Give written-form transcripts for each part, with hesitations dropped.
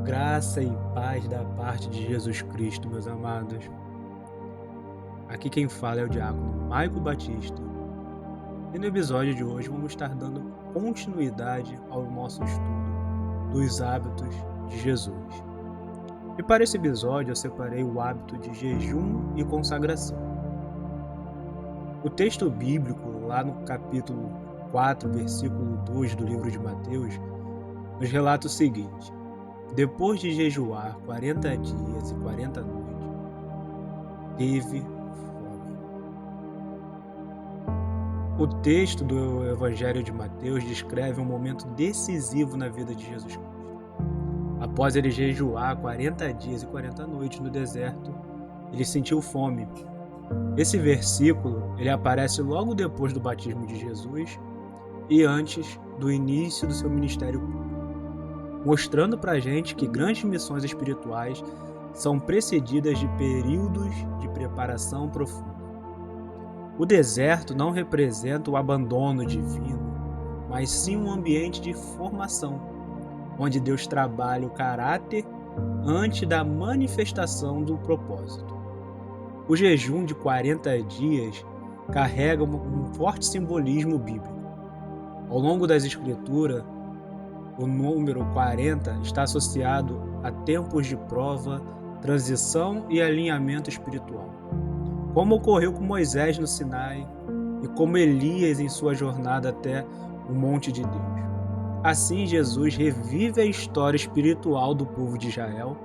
Graça e paz da parte de Jesus Cristo, meus amados. Aqui quem fala é o diácono Maico Batista. E no episódio de hoje vamos estar dando continuidade ao nosso estudo dos hábitos de Jesus. E para esse episódio eu separei o hábito de jejum e consagração. O texto bíblico, lá no capítulo 4, versículo 2 do livro de Mateus, nos relata o seguinte: depois de jejuar 40 dias e 40 noites, teve fome. O texto do Evangelho de Mateus descreve um momento decisivo na vida de Jesus Cristo. Após ele jejuar 40 dias e 40 noites no deserto, ele sentiu fome. Esse versículo ele aparece logo depois do batismo de Jesus e antes do início do seu ministério público, mostrando para a gente que grandes missões espirituais são precedidas de períodos de preparação profunda. O deserto não representa o abandono divino, mas sim um ambiente de formação, onde Deus trabalha o caráter antes da manifestação do propósito. O jejum de 40 dias carrega um forte simbolismo bíblico. Ao longo das Escrituras, o número 40 está associado a tempos de prova, transição e alinhamento espiritual, como ocorreu com Moisés no Sinai e como Elias em sua jornada até o Monte de Deus. Assim, Jesus revive a história espiritual do povo de Israel,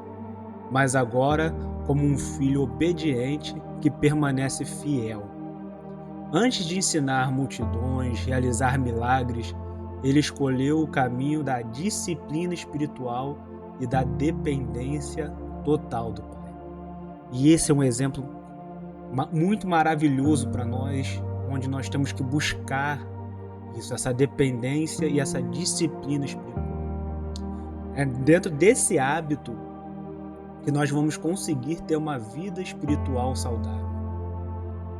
mas agora como um filho obediente que permanece fiel. Antes de ensinar multidões, realizar milagres, ele escolheu o caminho da disciplina espiritual e da dependência total do Pai. E esse é um exemplo muito maravilhoso para nós, onde nós temos que buscar isso, essa dependência e essa disciplina espiritual. É dentro desse hábito que nós vamos conseguir ter uma vida espiritual saudável.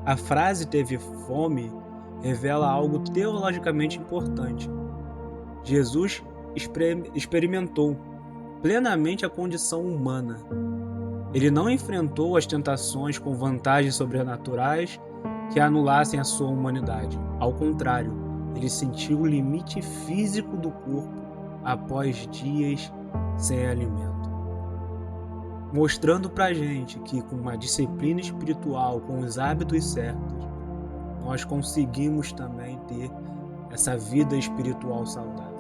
A frase "teve fome" revela algo teologicamente importante. Jesus experimentou plenamente a condição humana. Ele não enfrentou as tentações com vantagens sobrenaturais que anulassem a sua humanidade. Ao contrário, ele sentiu o limite físico do corpo após dias sem alimento, mostrando pra gente que com uma disciplina espiritual, com os hábitos certos, nós conseguimos também ter essa vida espiritual saudável.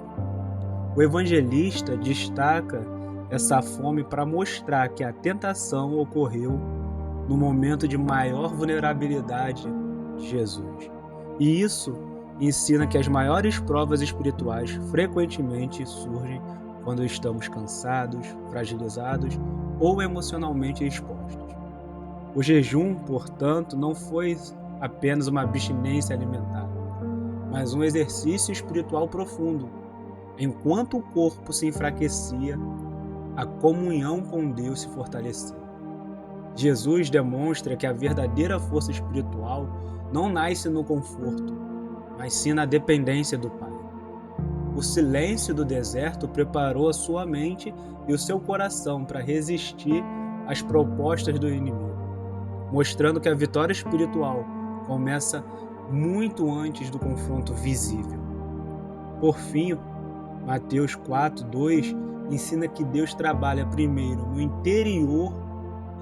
O evangelista destaca essa fome para mostrar que a tentação ocorreu no momento de maior vulnerabilidade de Jesus. E isso ensina que as maiores provas espirituais frequentemente surgem quando estamos cansados, fragilizados ou emocionalmente expostos. O jejum, portanto, não foi apenas uma abstinência alimentar, mas um exercício espiritual profundo. Enquanto o corpo se enfraquecia, a comunhão com Deus se fortalecia. Jesus demonstra que a verdadeira força espiritual não nasce no conforto, mas sim na dependência do Pai. O silêncio do deserto preparou a sua mente e o seu coração para resistir às propostas do inimigo, mostrando que a vitória espiritual começa muito antes do confronto visível. Por fim, Mateus 4:2 ensina que Deus trabalha primeiro no interior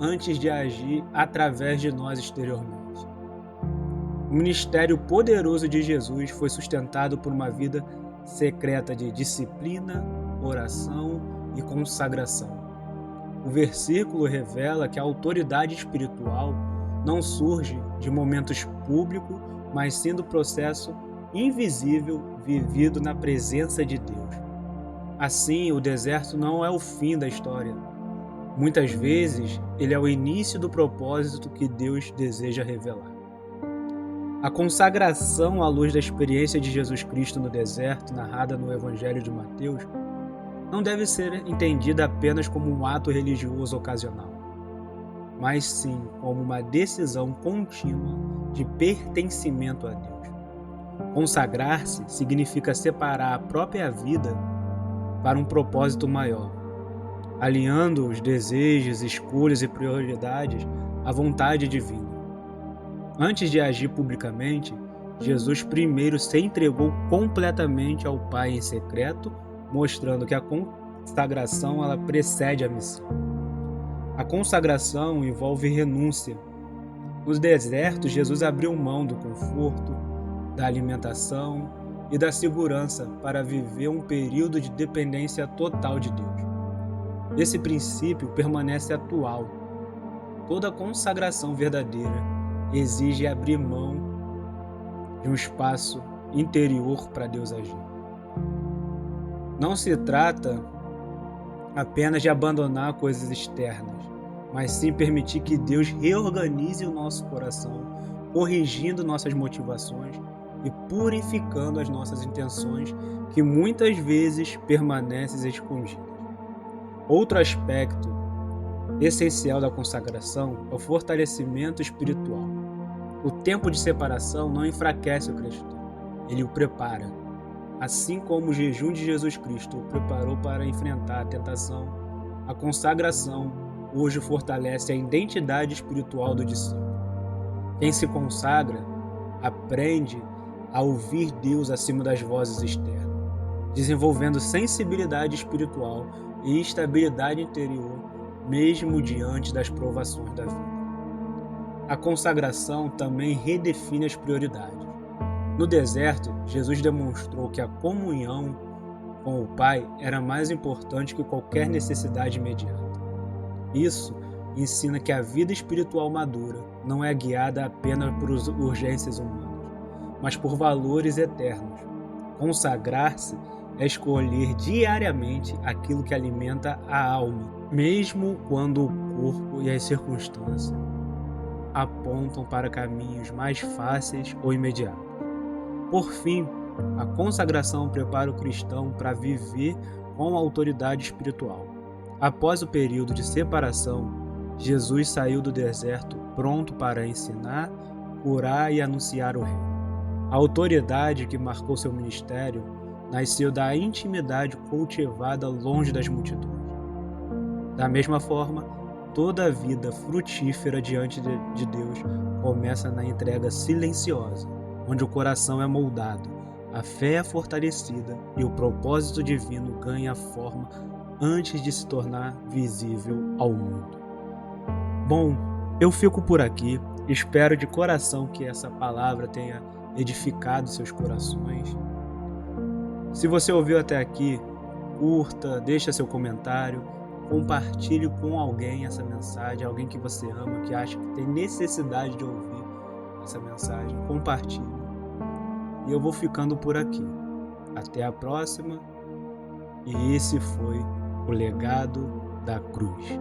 antes de agir através de nós exteriormente. O ministério poderoso de Jesus foi sustentado por uma vida secreta de disciplina, oração e consagração. O versículo revela que a autoridade espiritual não surge de momentos públicos, mas sim do processo invisível vivido na presença de Deus. Assim, o deserto não é o fim da história. Muitas vezes, ele é o início do propósito que Deus deseja revelar. A consagração à luz da experiência de Jesus Cristo no deserto, narrada no Evangelho de Mateus, não deve ser entendida apenas como um ato religioso ocasional, mas sim como uma decisão contínua de pertencimento a Deus. Consagrar-se significa separar a própria vida para um propósito maior. alinhando os desejos, escolhas e prioridades à vontade divina. Antes de agir publicamente, Jesus primeiro se entregou completamente ao Pai em secreto, mostrando que a consagração ela precede a missão. A consagração envolve renúncia. No deserto, Jesus abriu mão do conforto, da alimentação e da segurança para viver um período de dependência total de Deus. Esse princípio permanece atual. Toda consagração verdadeira exige abrir mão de um espaço interior para Deus agir. Não se trata apenas de abandonar coisas externas, mas sim permitir que Deus reorganize o nosso coração, corrigindo nossas motivações e purificando as nossas intenções, que muitas vezes permanecem escondidas. Outro aspecto essencial da consagração é o fortalecimento espiritual. O tempo de separação não enfraquece o cristão, ele o prepara. Assim como o jejum de Jesus Cristo o preparou para enfrentar a tentação, a consagração hoje fortalece a identidade espiritual do discípulo. Quem se consagra aprende a ouvir Deus acima das vozes externas, desenvolvendo sensibilidade espiritual e estabilidade interior, mesmo diante das provações da vida. A consagração também redefine as prioridades. No deserto, Jesus demonstrou que a comunhão com o Pai era mais importante que qualquer necessidade imediata. Isso ensina que a vida espiritual madura não é guiada apenas por urgências humanas, mas por valores eternos. Consagrar-se é escolher diariamente aquilo que alimenta a alma, mesmo quando o corpo e as circunstâncias apontam para caminhos mais fáceis ou imediatos. Por fim, a consagração prepara o cristão para viver com autoridade espiritual. Após o período de separação, Jesus saiu do deserto pronto para ensinar, curar e anunciar o reino. A autoridade que marcou seu ministério nasceu da intimidade cultivada longe das multidões. Da mesma forma, toda a vida frutífera diante de Deus começa na entrega silenciosa, onde o coração é moldado, a fé é fortalecida e o propósito divino ganha forma antes de se tornar visível ao mundo. Bom, eu fico por aqui. Espero de coração que essa palavra tenha edificado seus corações. Se você ouviu até aqui, curta, deixa seu comentário, compartilhe com alguém essa mensagem, alguém que você ama, que acha que tem necessidade de ouvir essa mensagem, compartilhe. E eu vou ficando por aqui. Até a próxima. E esse foi o legado da cruz.